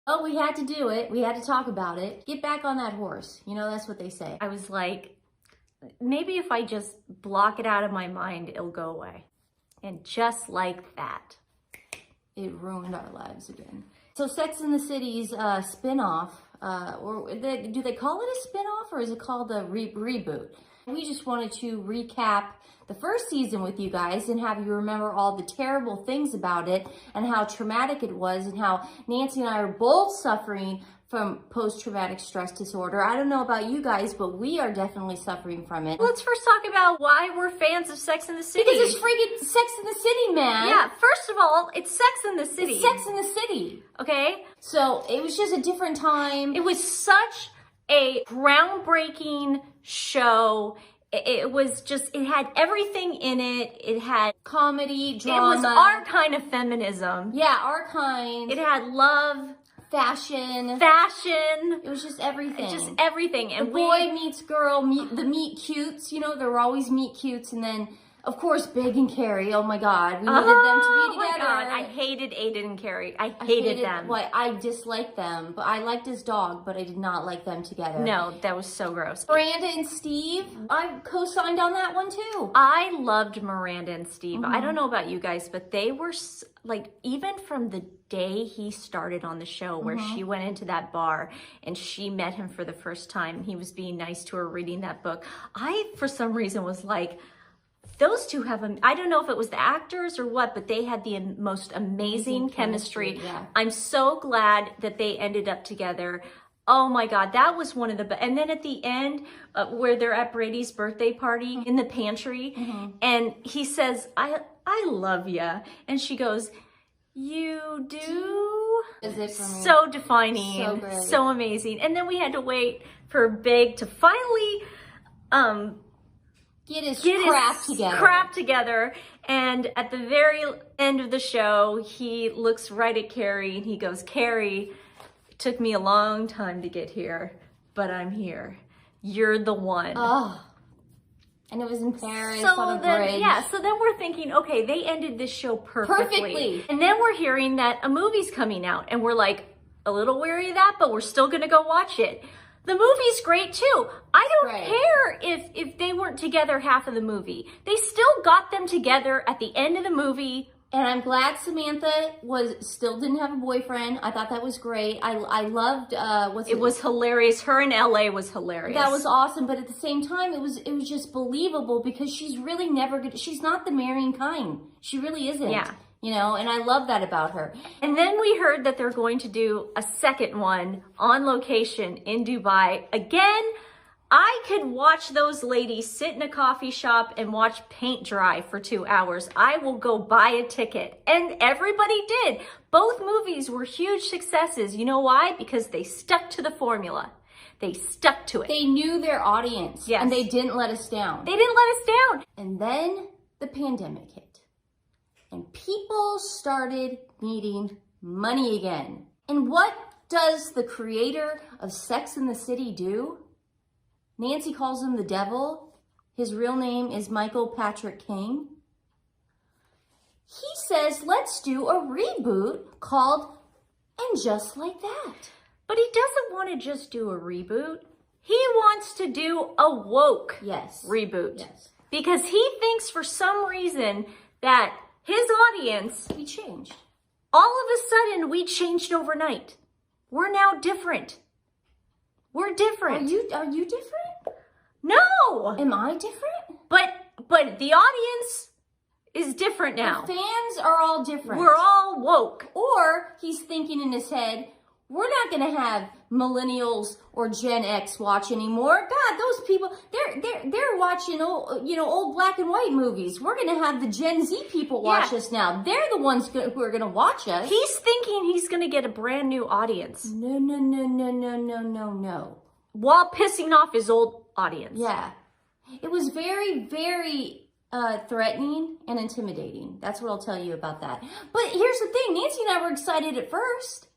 Oh, we had to do it. We had to talk about it. Get back on that horse. You know, that's what they say. I was like, maybe if I just block it out of my mind, it'll go away. And just like that, it ruined our lives again. So Sex and the City's spin-off, do they call it a spin-off or is it called a reboot? We just wanted to recap the first season with you guys and have you remember all the terrible things about it and how traumatic it was and how Nancy and I are both suffering from post-traumatic stress disorder. I don't know about you guys, but we are definitely suffering from it. Let's first talk about why we're fans of Sex and the City. Because it's freaking Sex and the City, man. Yeah, first of all, it's Sex and the City. It's Sex and the City. Okay? So it was just a different time. It was such a groundbreaking show. It was just, it had everything in it. It had comedy, drama. It was our kind of feminism. Yeah, our kind. It had love. Fashion. It was just everything. Just everything. And the boy meets girl, the meet cutes. You know, there were always meet cutes. And then, of course, Big and Carrie. Oh my God. We needed them to be together. Oh my God. I hated Aiden and Carrie. I hated them. Well, I disliked them. But I liked his dog, but I did not like them together. No, that was so gross. Miranda and Steve. I co-signed on that one too. I loved Miranda and Steve. I don't know about you guys, but they were like, even from the day he started on the show where she went into that bar and she met him for the first time, he was being nice to her reading that book. I, for some reason, was like, those two have, I don't know if it was the actors or what, but they had the most amazing chemistry. Yeah. I'm so glad that they ended up together. Oh my God, that was one of the best. And then at the end, where they're at Brady's birthday party in the pantry, and he says, I love ya. And she goes, you do? So defining, so amazing. And then we had to wait for Big to finally get his crap together. And at the very end of the show, he looks right at Carrie and he goes, Carrie, it took me a long time to get here, but I'm here. You're the one. Oh. And it was in Paris on a bridge. Yeah, so then we're thinking, okay, they ended this show perfectly. And then we're hearing that a movie's coming out and we're like a little wary of that, but we're still gonna go watch it. The movie's great too. I don't care if they weren't together half of the movie. They still got them together at the end of the movie. And I'm glad Samantha still didn't have a boyfriend. I thought that was great. I loved it was hilarious. Her in LA was hilarious. That was awesome, but at the same time it was just believable because she's really she's not the marrying kind. She really isn't. Yeah. You know, and I love that about her. And then we heard that they're going to do a second one on location in Dubai. Again, I could watch those ladies sit in a coffee shop and watch paint dry for 2 hours. I will go buy a ticket. And everybody did. Both movies were huge successes. You know why? Because they stuck to the formula. They stuck to it. They knew their audience. Yes. And they didn't let us down. They didn't let us down. And then the pandemic hit. And people started needing money again. And what does the creator of Sex and the City do? Nancy calls him the devil. His real name is Michael Patrick King. He says, let's do a reboot called And Just Like That. But he doesn't want to just do a reboot. He wants to do a woke reboot. Yes. Because he thinks for some reason that his audience, we changed. All of a sudden, we changed overnight. We're now different. We're different. Are you different? No. Am I different? But the audience is different now. The fans are all different. We're all woke. Or he's thinking in his head, we're not going to have millennials or Gen X watch anymore. God, those people, they're watching old black and white movies. We're going to have the Gen Z people watch us now. They're the ones who are going to watch us. He's thinking he's going to get a brand new audience. No. While pissing off his old audience. Yeah. It was very, very threatening and intimidating. That's what I'll tell you about that. But here's the thing. Nancy and I were excited at first.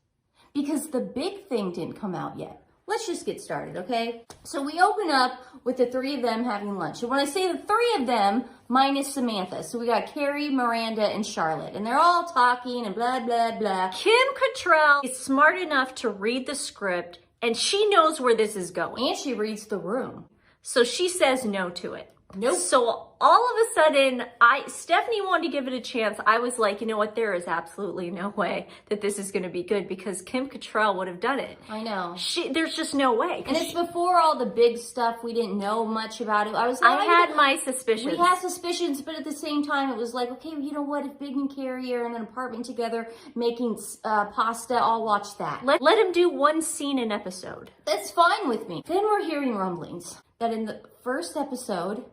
Because the big thing didn't come out yet. let's just get started, okay? So we open up with the three of them having lunch. And when I say the three of them, minus Samantha. So we got Carrie, Miranda, and Charlotte. And they're all talking and blah, blah, blah. Kim Cattrall is smart enough to read the script, and she knows where this is going. And she reads the room. So she says no to it. Nope. So all of a sudden, Stephanie wanted to give it a chance. I was like, you know what? There is absolutely no way that this is going to be good because Kim Cattrall would have done it. I know. There's just no way. And it's before all the big stuff. We didn't know much about it. I had my suspicions. We had suspicions, but at the same time, it was like, okay, you know what? If Big and Carrie are in an apartment together making pasta, I'll watch that. Let him do one scene an episode. That's fine with me. Then we're hearing rumblings that in the first episode,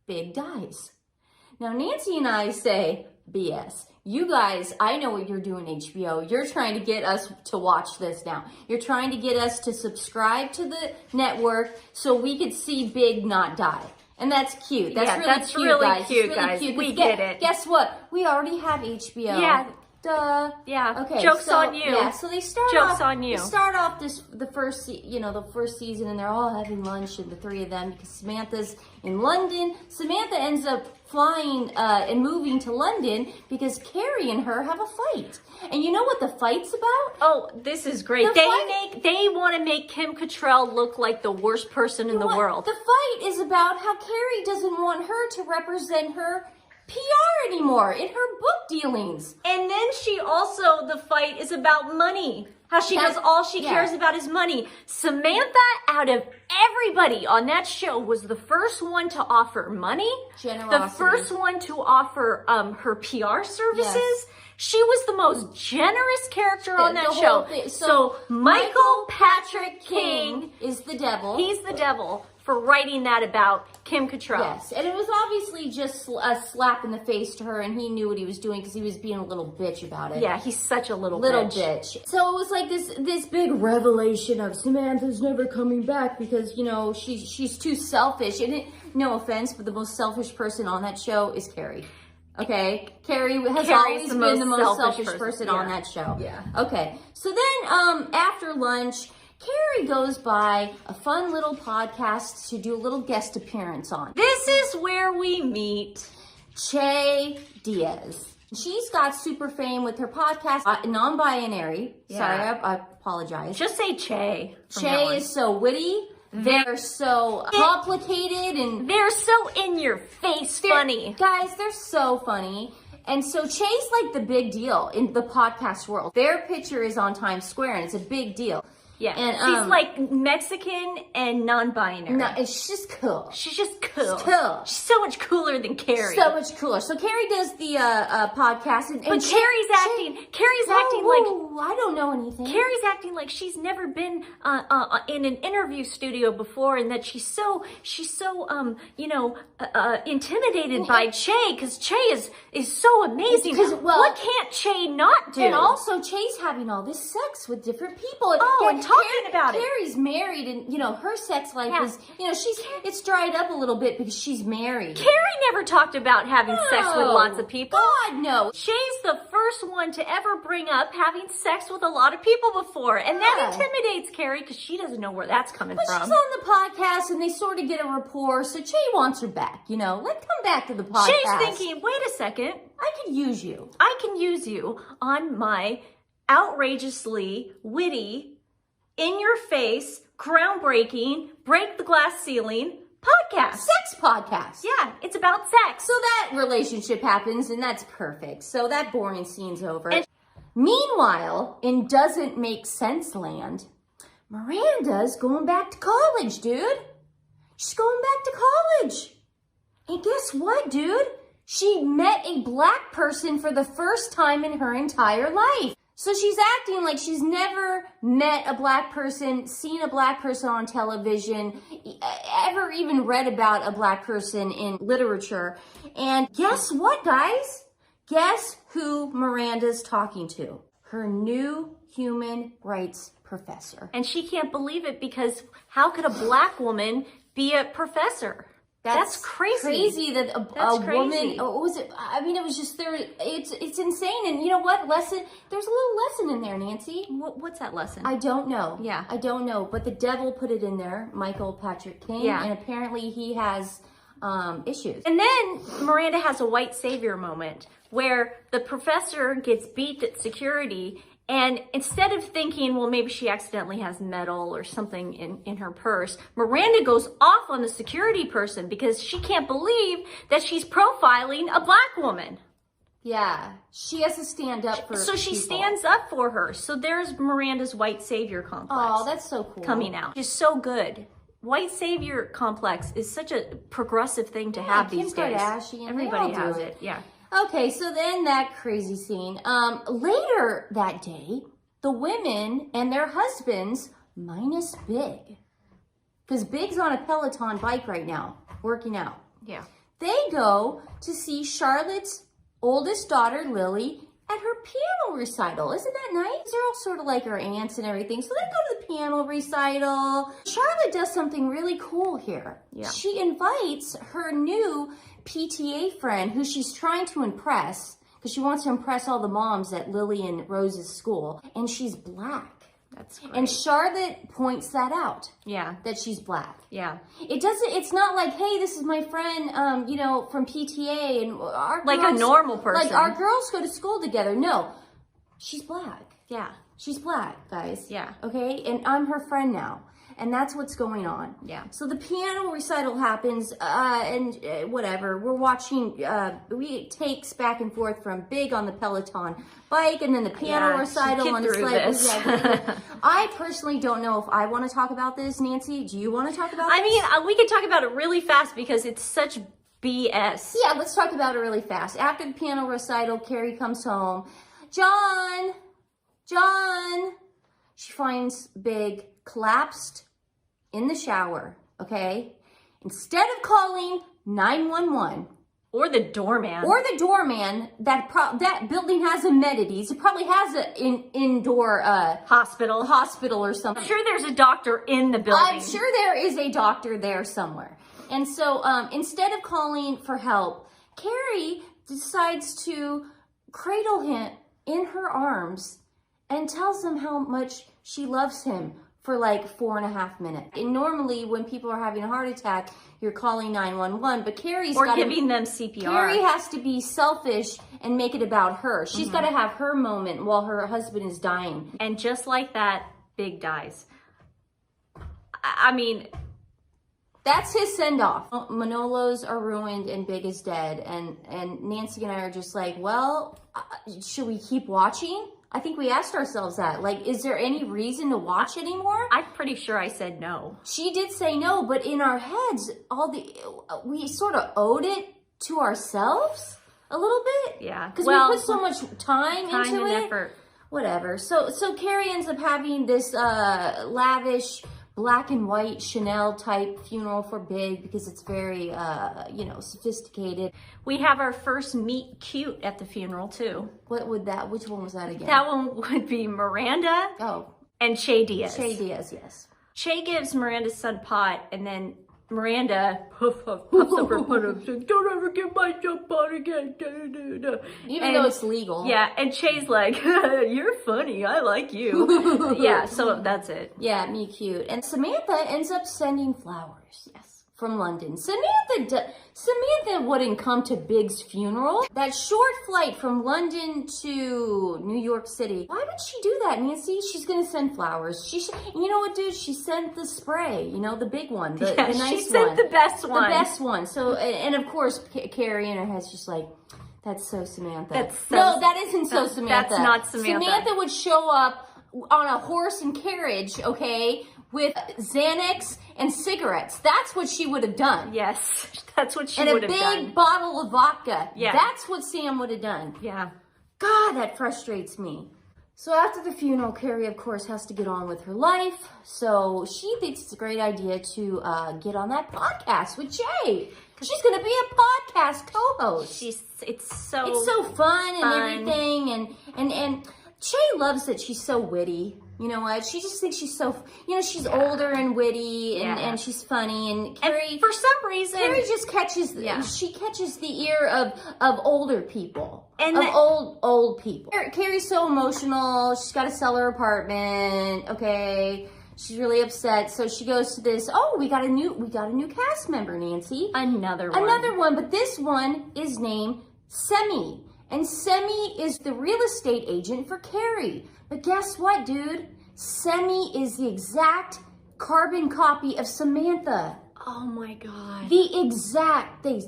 Big dies. Now, Nancy and I say, BS. You guys, I know what you're doing, HBO. You're trying to get us to watch this now. You're trying to get us to subscribe to the network so we could see Big not die. And that's cute. That's really cute, guys. Cute. We get it. Guess what? We already have HBO. Yeah. Duh. Yeah. Okay. Jokes on you. Yeah. So they start Jokes off. on you. They start off the first season, and they're all having lunch, and the three of them, because Samantha's in London. Samantha ends up flying and moving to London because Carrie and her have a fight. And you know what the fight's about? Oh, this is great. They want to make Kim Cattrall look like the worst person in the world. The fight is about how Carrie doesn't want her to represent her PR anymore in her book dealings. And then the fight is about money. How she goes, all she cares about is money. Samantha, out of everybody on that show, was the first one to offer money. Generosity. The first one to offer her PR services. Yes. She was the most generous character on that show. So Michael Patrick King is the devil. He's the devil for writing that about Kim Cattrall. Yes, and it was obviously just a slap in the face to her, and he knew what he was doing because he was being a little bitch about it. Yeah, he's such a little bitch. So it was like this big revelation of Samantha's never coming back because, you know, she's too selfish. And no offense, but the most selfish person on that show is Carrie. Okay, Carrie has always been the most selfish person on that show. Yeah. Okay, so then after lunch, Carrie goes by a fun little podcast to do a little guest appearance on. This is where we meet Chay Diaz. She's got super fame with her podcast, non-binary. Yeah. Sorry, I apologize. Just say Chay. Chay is so witty. They're so complicated and they're so in your face funny. Guys, they're so funny. And so Chay's like the big deal in the podcast world. Their picture is on Times Square and it's a big deal. Yeah, and she's like Mexican and non-binary. No, and she's just cool. She's just cool. She's cool. She's so much cooler than Carrie. So much cooler. So Carrie does the podcast, and Carrie's acting like I don't know anything. Carrie's acting like she's never been in an interview studio before, and that she's so intimidated by Chay because Chay is so amazing. What can't Chay not do? And also Chay's having all this sex with different people. And talking about it. Carrie's married, and you know her sex life is, it's dried up a little bit because she's married. Carrie never talked about having sex with lots of people. God, no. Chay's the first one to ever bring up having sex with a lot of people before, and that intimidates Carrie because she doesn't know where that's coming from. She's on the podcast, and they sort of get a rapport, so Chay wants her back. Let's come back to the podcast. Chay's thinking, wait a second, I could use you. I can use you on my outrageously witty, in your face, groundbreaking, break the glass ceiling podcast. Sex podcast. Yeah, it's about sex. So that relationship happens, and that's perfect. So that boring scene's over. Meanwhile, in Doesn't Make Sense land, Miranda's going back to college, dude. She's going back to college. And guess what, dude? She met a black person for the first time in her entire life. So she's acting like she's never met a black person, seen a black person on television, ever even read about a black person in literature. And guess what, guys? Guess who Miranda's talking to? Her new human rights professor. And she can't believe it because how could a black woman be a professor? That's crazy. Crazy that a woman, or was it? I mean, it was just there. It's insane. And you know what? There's a little lesson in there, Nancy. What's that lesson? I don't know. Yeah. I don't know. But the devil put it in there, Michael Patrick King. Yeah. And apparently he has issues. And then Miranda has a white savior moment where the professor gets beat at security, and instead of thinking, well, maybe she accidentally has metal or something in her purse, Miranda goes off on the security person because she can't believe that she's profiling a black woman. Yeah. She has to stand up for So she people. stands up for her. So there's Miranda's white savior complex. Oh, that's so cool. Coming out. It's so good. White savior complex is such a progressive thing to have these days. Kardashian, Everybody they all has do it. Yeah. Okay, so then that crazy scene. Later that day, the women and their husbands, minus Big, because Big's on a Peloton bike right now, working out. Yeah. They go to see Charlotte's oldest daughter, Lily, at her piano recital. Isn't that nice? They're all sort of like her aunts and everything. So they go to the piano recital. Charlotte does something really cool here. Yeah. She invites her new PTA friend who she's trying to impress, because she wants to impress all the moms at Lily and Rose's school. And she's black. That's great. And Charlotte points that out. Yeah. That she's black. Yeah. It's not like, hey, this is my friend, from PTA and our Like girls, a normal person. Like our girls go to school together. No, she's black. Yeah. She's black, guys. Yeah. Okay? And I'm her friend now. And that's what's going on. Yeah. So the piano recital happens, and whatever. We're watching, we takes back and forth from Big on the Peloton bike, and then the piano recital on the sled. Yeah, I personally don't know if I want to talk about this, Nancy. Do you want to talk about this? I mean, we can talk about it really fast because it's such BS. Yeah, let's talk about it really fast. After the piano recital, Carrie comes home. John! She finds Big collapsed in the shower, okay? Instead of calling 911 Or the doorman. that building has amenities. It probably has an indoor hospital or something. I'm sure there's a doctor in the building. I'm sure there is a doctor there somewhere. And so instead of calling for help, Carrie decides to cradle him in her arms and tells him how much she loves him for like 4.5 minutes. And normally when people are having a heart attack, you're calling 911, but Carrie's or giving them CPR. Carrie has to be selfish and make it about her. She's got to have her moment while her husband is dying. And just like that, Big dies. I mean, that's his send-off. Manolos are ruined and Big is dead. And Nancy and I are just like, well, should we keep watching? I think we asked ourselves that. Like, is there any reason to watch anymore? I'm pretty sure I said no. She did say no, but in our heads, we sort of owed it to ourselves a little bit. Yeah. Because we put so much time into and it. effort. Whatever. So Carrie ends up having this lavish black and white Chanel type funeral for Big because it's very, sophisticated. We have our first meet cute at the funeral too. Which one was that again? That one would be Miranda and Chay Diaz. Chay Diaz, yes. Chay gives Miranda's son pot, and then Miranda puffs up her pot and says, don't ever give my son pot again. Even though it's legal. Yeah, and Chay's like, you're funny, I like you. Yeah, so that's it. Yeah, me cute. And Samantha ends up sending flowers. Yes. From London. Samantha wouldn't come to Big's funeral. That short flight from London to New York City. Why would she do that, Nancy? She's gonna send flowers. You know what, dude? She sent the spray. The big one, the nice one. She sent the best one. The best one. So, and of course, Carrie in her head's just like, that's so Samantha. No, that isn't so Samantha. That's not Samantha. Samantha would show up on a horse and carriage, okay, with Xanax and cigarettes. That's what she would have done. Yes, that's what she would have done. And a big bottle of vodka. Yeah. That's what Sam would have done. Yeah. God, that frustrates me. So after the funeral, Carrie, of course, has to get on with her life. So she thinks it's a great idea to get on that podcast with Jay. She's going to be a podcast co-host. It's so fun and everything. And Chay loves that she's so witty. You know what? She just thinks she's so, she's older and witty and she's funny. And Carrie, and for some reason, Carrie just catches, she catches the ear of older people, and of old people. Carrie's so emotional. She's got to sell her apartment. Okay. She's really upset. So she goes to this, we got a new cast member, Nancy. Another one. But this one is named Semi. And Semi is the real estate agent for Carrie. But guess what, dude? Semi is the exact carbon copy of Samantha. Oh my God. They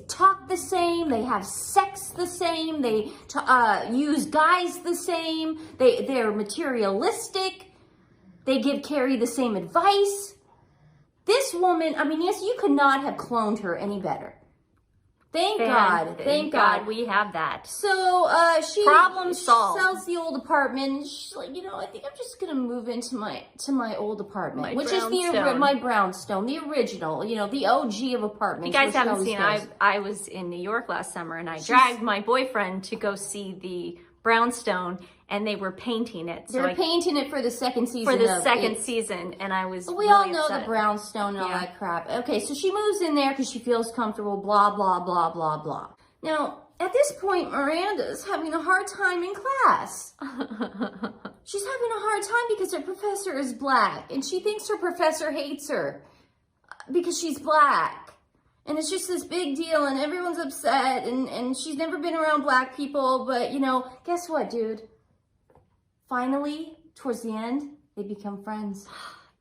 talk the same, they have sex the same, they use guys the same, they're materialistic, they give Carrie the same advice. This woman, yes, you could not have cloned her any better. Thank God we have that. So she problem solved. She sells the old apartment. And she's like, I think I'm just gonna move into my old apartment, which is my brownstone, the original, the OG of apartments. You guys haven't seen. I was in New York last summer, and I dragged my boyfriend to go see the brownstone, and they were painting it. They're painting it for the second season. And I was. But we all know the brownstone and all that crap. Okay, so she moves in there because she feels comfortable. Blah blah blah blah blah. Now at this point, Miranda's having a hard time in class. She's having a hard time because her professor is black, and she thinks her professor hates her because she's black. And it's just this big deal, and everyone's upset, and she's never been around black people, but, guess what, dude? Finally, towards the end, they become friends.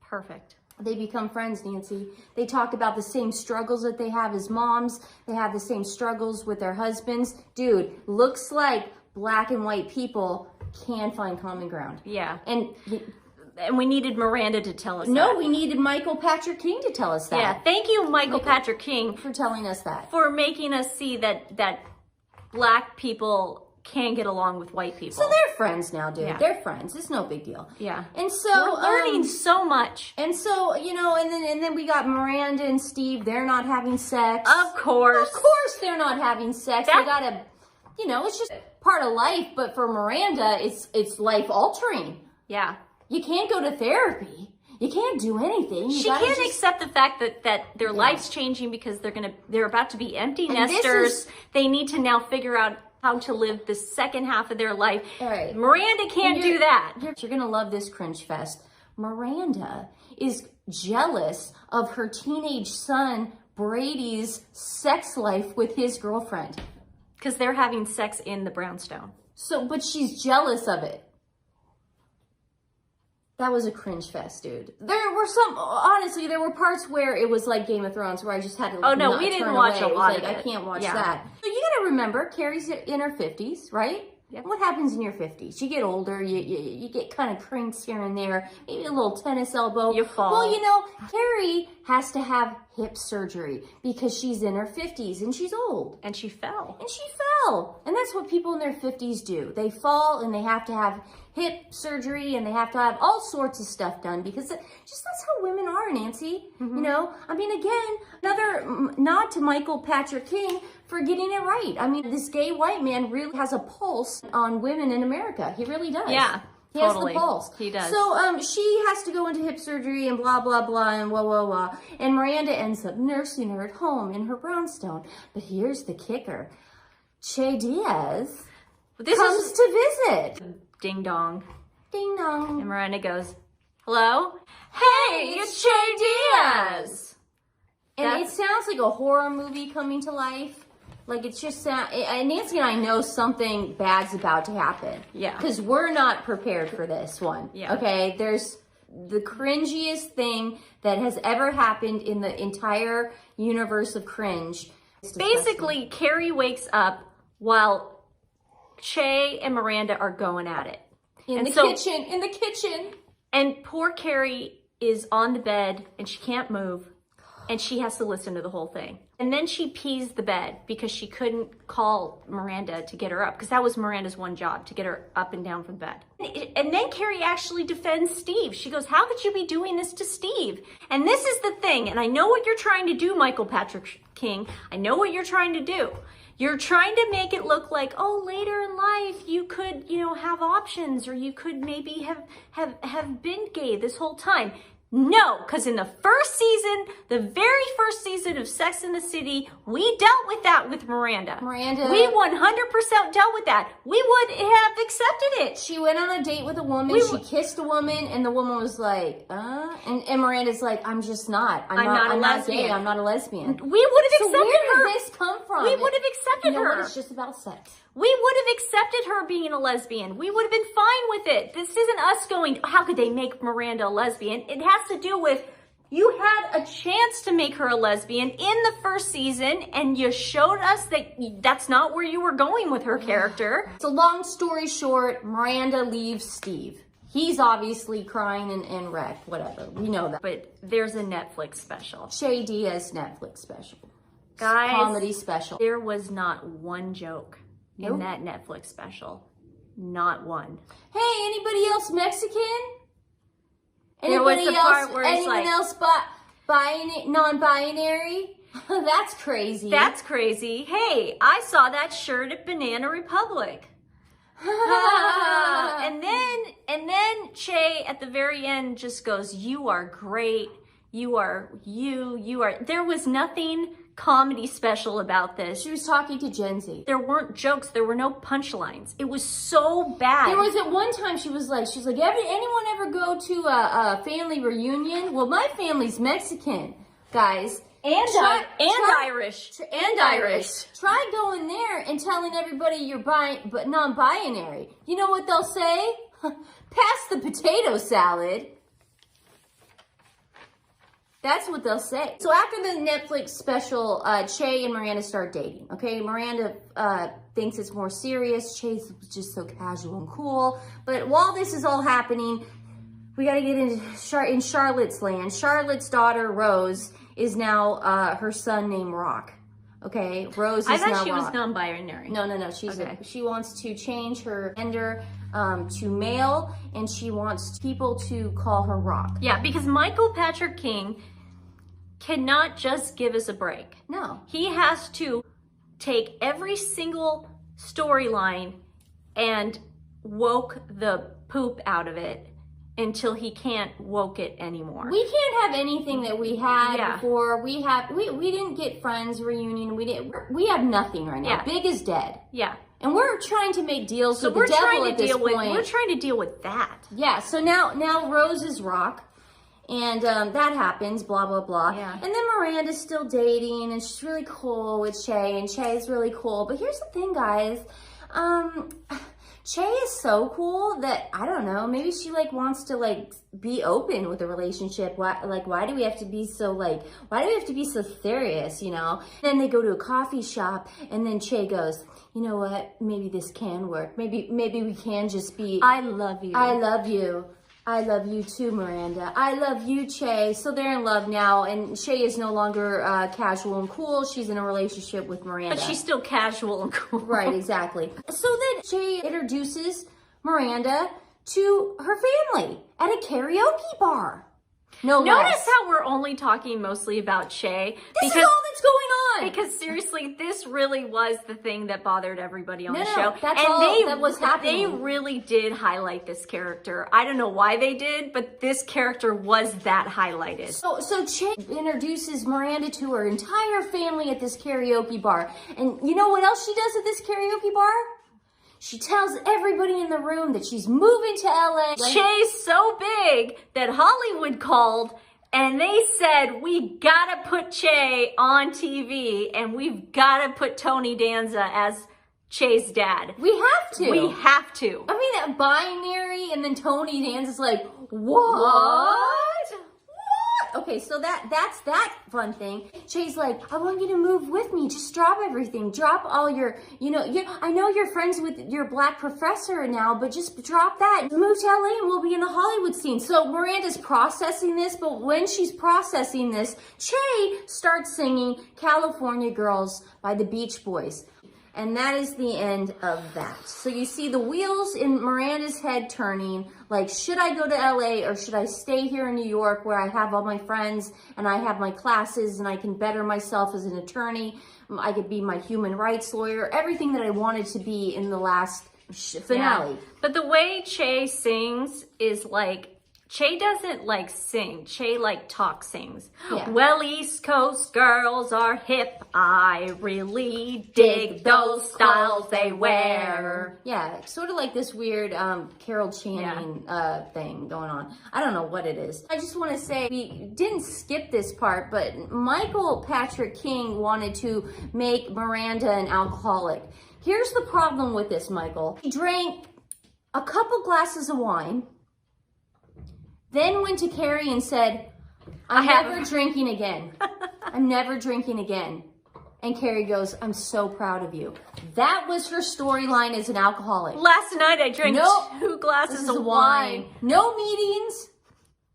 Perfect. They become friends, Nancy. They talk about the same struggles that they have as moms. They have the same struggles with their husbands. Dude, looks like black and white people can find common ground. Yeah. And we needed Miranda to tell us that. No, we needed Michael Patrick King to tell us that. Yeah, thank you, Michael Patrick King, for telling us that. For making us see that black people can get along with white people. So they're friends now, dude. Yeah. They're friends. It's no big deal. Yeah. And so we're learning so much. And so, and then we got Miranda and Steve. They're not having sex. Of course. Of course they're not having sex. They gotta, it's just part of life. But for Miranda, it's life altering. Yeah. You can't go to therapy. You can't do anything. She can't accept the fact that their life's changing because they're about to be empty nesters. They need to now figure out how to live the second half of their life. All right. Miranda can't do that. You're gonna love this cringe fest. Miranda is jealous of her teenage son Brady's sex life with his girlfriend. Because they're having sex in the brownstone. But she's jealous of it. That was a cringe fest, dude. There were parts where it was like Game of Thrones, where I just had to. Oh no, we didn't watch a lot of it. I can't watch that. So you gotta remember, Carrie's in her 50s, right? Yep. What happens in your 50s? You get older, you get kind of crinks here and there, maybe a little tennis elbow. You fall. Well, Carrie has to have hip surgery because she's in her 50s and she's old. And she fell. And that's what people in their 50s do. They fall and they have to have hip surgery and they have to have all sorts of stuff done because that's how women are, Nancy. Mm-hmm. Again, another nod to Michael Patrick King for getting it right. This gay white man really has a pulse on women in America. He really does. Yeah. He has the pulse. He does. So she has to go into hip surgery and blah, blah, blah, and wah, wah, wah. And Miranda ends up nursing her at home in her brownstone. But here's the kicker. Chay Diaz comes to visit. Ding dong. Ding dong. And Miranda goes, hello? Hey, it's Chay Diaz. And it sounds like a horror movie coming to life. Like it's just Nancy and I know something bad's about to happen. Yeah. Because we're not prepared for this one. Yeah. Okay. There's the cringiest thing that has ever happened in the entire universe of cringe. Basically, Carrie wakes up while Chay and Miranda are going at it. In the kitchen. And poor Carrie is on the bed and she can't move. And she has to listen to the whole thing. And then she pees the bed because she couldn't call Miranda to get her up. Because that was Miranda's one job, to get her up and down from bed. And then Carrie actually defends Steve. She goes, how could you be doing this to Steve? And this is the thing. And I know what you're trying to do, Michael Patrick King. I know what you're trying to do. You're trying to make it look like, oh, later in life you could, you know, have options, or you could maybe have been gay this whole time. No, because in the first season, the very first season of Sex and the City, we dealt with that with Miranda. We 100% dealt with that. We would have accepted it. She went on a date with a woman, she kissed a woman, and the woman was like, and Miranda's like, I'm just not. I'm not gay, I'm not a lesbian. We would have accepted her. Where did this come from? We would have accepted her. What? It's just about sex. We would have accepted her being a lesbian. We would have been fine with it. This isn't us going, how could they make Miranda a lesbian? It has to do with, you had a chance to make her a lesbian in the first season, and you showed us that that's not where you were going with her character. So long story short, Miranda leaves Steve. He's obviously crying and wrecked, whatever. We know that. But there's a Netflix special. Chay Diaz Netflix special. Guys, comedy special. There was not one joke in that Netflix special. Not one. Hey, anybody else Mexican? There was the part where it's anyone else non-binary? That's crazy. That's crazy. Hey, I saw that shirt at Banana Republic. and then Chay at the very end just goes, you are great. You are. There was nothing comedy special about this. She was talking to Gen Z. There weren't jokes. There were no punchlines. It was so bad. There was at one time she was like, anyone ever go to a family reunion? Well, my family's Mexican, guys. Irish. Try going there and telling everybody you're but non-binary. You know what they'll say? Pass the potato salad. That's what they'll say. So after the Netflix special, Chay and Miranda start dating. Okay, Miranda thinks it's more serious. Chay's just so casual and cool. But while this is all happening, we got to get in Charlotte's land. Charlotte's daughter, Rose, is now her son named Rock. Okay, Rose is now Rock. I thought she was non-binary. No. She wants to change her gender to male, and she wants people to call her Rock. Yeah, because Michael Patrick King cannot just give us a break. No. He has to take every single storyline and woke the poop out of it until he can't woke it anymore. We can't have anything that we had before. We didn't get Friends reunion. We have nothing right now. Big is dead. Yeah. And we're trying to make deals with the devil at this point. We're trying to deal with that. Yeah, so now Rose is Rock, and that happens, blah, blah, blah. Yeah. And then Miranda's still dating, and she's really cool with Chay, and Chay's really cool. But here's the thing, guys. Chay is so cool that, I don't know, maybe she, wants to, be open with a relationship. Why do we have to be so serious, you know? Then they go to a coffee shop, and then Chay goes, you know what, maybe this can work. Maybe we can just be... I love you. I love you. I love you too, Miranda. I love you, Chay. So they're in love now, and Chay is no longer casual and cool. She's in a relationship with Miranda. But she's still casual and cool. Right, exactly. So then Chay introduces Miranda to her family at a karaoke bar. Notice how we're only talking mostly about Chay. This is all that's going on. Because seriously, this really was the thing that bothered everybody on the show. That was happening. They really did highlight this character. I don't know why they did, but this character was that highlighted. So Chay introduces Miranda to her entire family at this karaoke bar. And you know what else she does at this karaoke bar? She tells everybody in the room that she's moving to LA. Chay's so big that Hollywood called and they said, we gotta put Chay on TV and we've gotta put Tony Danza as Chay's dad. We have to. We have to. I mean, that binary and then Tony Danza's like, what? Okay, so that's that fun thing. Chay's like, I want you to move with me. Just drop everything. Drop all your, I know you're friends with your black professor now, but just drop that. Move to LA and we'll be in the Hollywood scene. So Miranda's processing this, but when she's processing this, Chay starts singing California Girls by the Beach Boys. And that is the end of that. So you see the wheels in Miranda's head turning, like, should I go to LA or should I stay here in New York where I have all my friends and I have my classes and I can better myself as an attorney. I could be my human rights lawyer, everything that I wanted to be in the last finale. Yeah. But the way Chay sings is like, Chay doesn't like sing. Chay like talk sings. Yeah. Well, East Coast girls are hip. I really dig those styles they wear. Yeah, sort of like this weird Carol Channing thing going on. I don't know what it is. I just want to say we didn't skip this part, but Michael Patrick King wanted to make Miranda an alcoholic. Here's the problem with this, Michael. He drank a couple glasses of wine, then went to Carrie and said, I'm never drinking again. I'm never drinking again. And Carrie goes, I'm so proud of you. That was her storyline as an alcoholic. Last night I drank 2 glasses of wine. No meetings,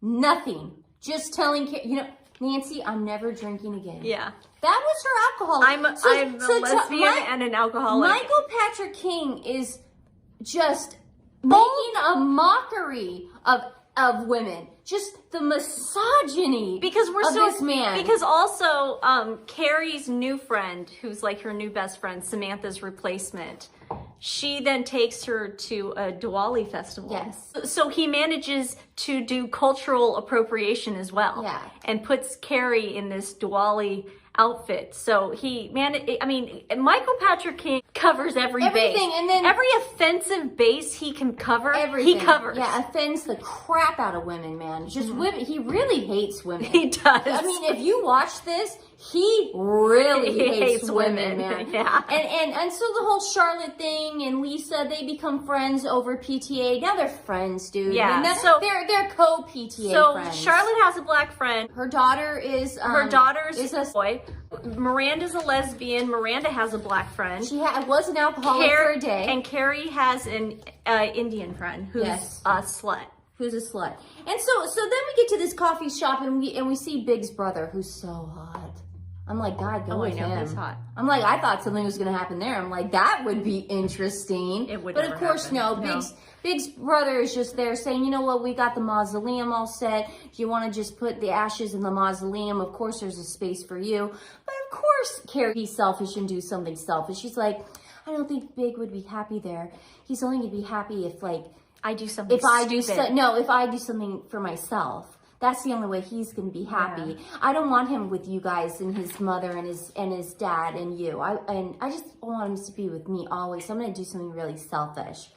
nothing. Just telling Carrie, you know, Nancy, I'm never drinking again. Yeah. That was her alcohol. I'm a lesbian and an alcoholic. Michael Patrick King is just making a mockery of women, just the misogyny because we're of this man. Because also, Carrie's new friend, who's like her new best friend, Samantha's replacement, she then takes her to a Diwali festival. Yes. So he manages to do cultural appropriation as well. Yeah. And puts Carrie in this Diwali outfit. So Michael Patrick King covers everything, base. And then every offensive base he can cover, everything. he covers. Yeah, offends the crap out of women, man. Just women. He really hates women. He does. I mean, if you watch this, he really hates women, man. Yeah. And so the whole Charlotte thing and Lisa, they become friends over PTA. Now they're friends, dude. Yeah. And so they're co-PTA friends. So Charlotte has a black friend. Her daughter is is a boy. Miranda's a lesbian. Miranda has a black friend. She was an alcoholic for a day. And Carrie has an Indian friend who's a slut. Who's a slut. And so then we get to this coffee shop and we see Big's brother, who's so hot. I'm like, God, go with him. He's hot. I'm like, I thought something was going to happen there. I'm like, that would be interesting. It would But never of course, happen. no. Big's brother is just there saying, you know what, we got the mausoleum all set. Do you want to just put the ashes in the mausoleum? Of course, there's a space for you. But of course, Carrie, be selfish and do something selfish. She's like, I don't think Big would be happy there. He's only going to be happy if, like, I do something if I do something for myself. That's the only way he's going to be happy. Yeah. I don't want him with you guys and his mother and his dad and you. I just want him to be with me always. So I'm going to do something really selfish.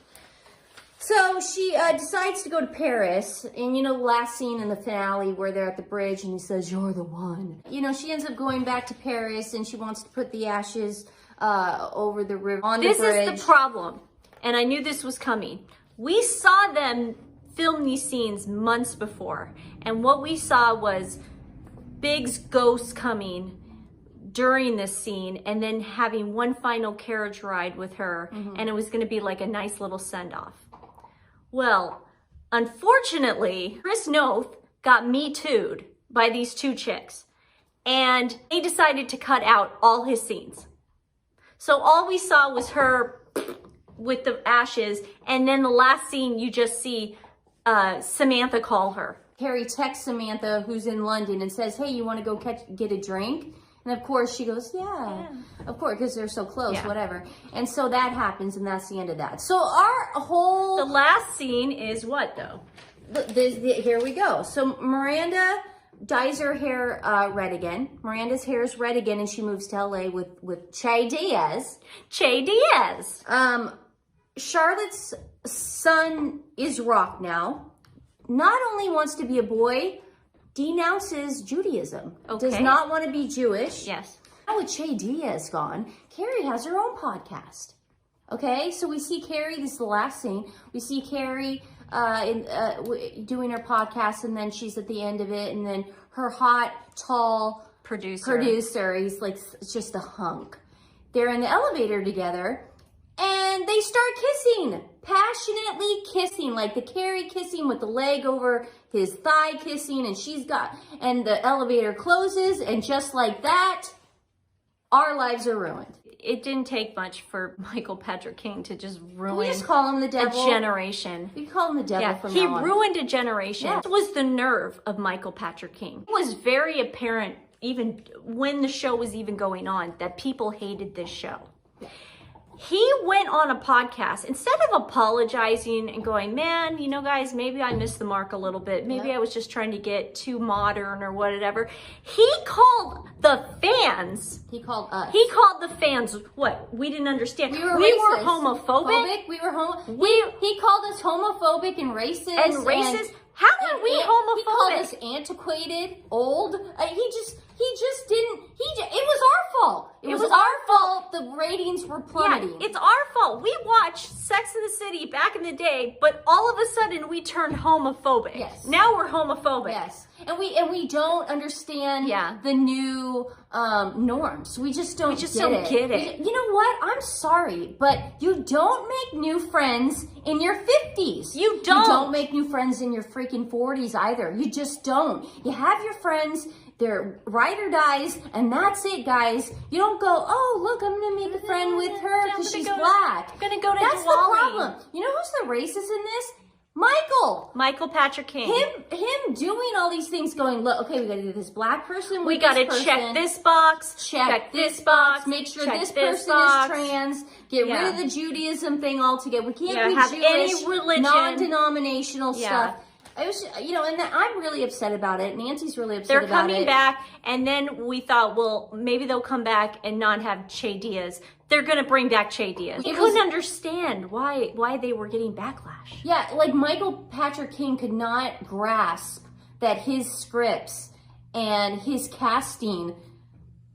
So she decides to go to Paris. And you know, last scene in the finale where they're at the bridge and he says, "You're the one." You know, she ends up going back to Paris and she wants to put the ashes over the river on the bridge. This is the problem. And I knew this was coming. We saw them film these scenes months before, and what we saw was Big's ghost coming during this scene and then having one final carriage ride with her, and it was going to be like a nice little send-off. Well, unfortunately, Chris Noth got Me Too'd by these 2 chicks, and they decided to cut out all his scenes. So all we saw was her with the ashes, and then the last scene you just see Samantha call her. Carrie texts Samantha, who's in London, and says, hey, you want to go get a drink? And of course she goes, yeah. Of course, because they're so close, whatever. And so that happens, and that's the end of that. So our whole... The last scene is what, though? Here we go. So Miranda dyes her hair red again. Miranda's hair is red again, and she moves to LA with Chay Diaz. Chay Diaz. Charlotte's son is Rock now. Not only wants to be a boy, denounces Judaism. Okay. Does not want to be Jewish. Yes. Now with Chay Diaz gone, Carrie has her own podcast. Okay, so we see Carrie, this is the last scene, we see Carrie doing her podcast, and then she's at the end of it, and then her hot, tall producer, he's like just a hunk. They're in the elevator together, and they start kissing, passionately kissing, like the Carrie kissing with the leg over his thigh kissing, and the elevator closes, and just like that, our lives are ruined. It didn't take much for Michael Patrick King to just ruin We just call him the a devil. generation. We call him the devil from He now on. ruined a generation. Yeah. It was the nerve of Michael Patrick King. It was very apparent even when the show was even going on that people hated this show. He went on a podcast, instead of apologizing and going, man, you know, guys, maybe I missed the mark a little bit. Maybe I was just trying to get too modern or whatever. He called the fans. He called us. He called the fans what? We didn't understand. We were homophobic. We were He called us homophobic and racist. And racist? How are we homophobic? He called us antiquated, old. He just didn't. It was our fault. It was our fault. The ratings were plummeting. Yeah, it's our fault. We watched Sex and the City back in the day, but all of a sudden we turned homophobic. Yes. Now we're homophobic. Yes. And we don't understand the new norms. We just don't get it. You know what? I'm sorry, but you don't make new friends in your 50s. You don't. You don't make new friends in your freaking 40s either. You just don't. You have your friends. They're ride or dies, and that's it, guys. You don't go, oh, look, I'm going to make a friend with her because she's black. I'm going to go to That's Diwali. the problem. You know who's the racist in this? Michael Patrick King. Him doing all these things, going, look, okay, we got to do this black person. We got to check this box. Check this box. Make sure this person is trans. Get rid of the Judaism thing altogether. We can't be have Jewish, any religion. Non-denominational stuff. I was, and I'm really upset about it. Nancy's really upset They're about it. coming back, and then we thought, well, maybe they'll come back and not have Chay Diaz. They're going to bring back Chay Diaz. We couldn't understand why they were getting backlash. Yeah, like Michael Patrick King could not grasp that his scripts and his casting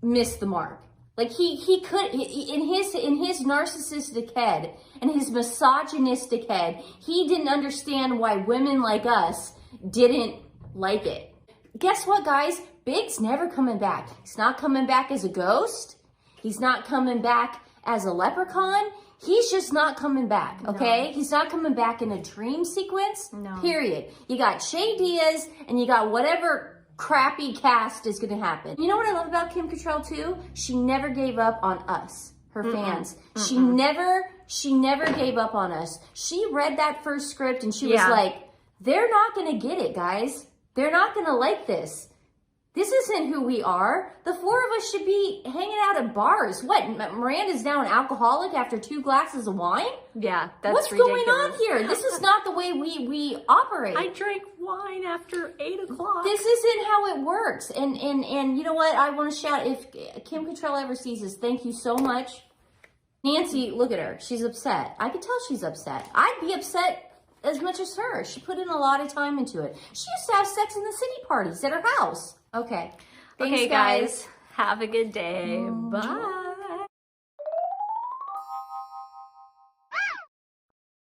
missed the mark. Like he could, in his narcissistic head and his misogynistic head, he didn't understand why women like us didn't like it. Guess what, guys? Big's never coming back. He's not coming back as a ghost. He's not coming back as a leprechaun. He's just not coming back, okay? No. He's not coming back in a dream sequence, period. You got Chay Diaz and you got whatever crappy cast is going to happen. You know what I love about Kim Cattrall too? She never gave up on us, her fans. She never gave up on us. She read that first script and she was like, they're not going to get it, guys. They're not going to like this. This isn't who we are. The four of us should be hanging out at bars. What? Miranda's now an alcoholic after 2 glasses of wine? Yeah, that's What's ridiculous. going on here? This is not the way we operate. I drank wine after 8 o'clock. This isn't how it works. And you know what? I want to shout, if Kim Cattrall ever sees this, thank you so much. Nancy, look at her. She's upset. I can tell she's upset. I'd be upset as much as her. She put in a lot of time into it. She used to have Sex in the City parties at her house. Okay. Thanks, guys. Have a good day. Bye.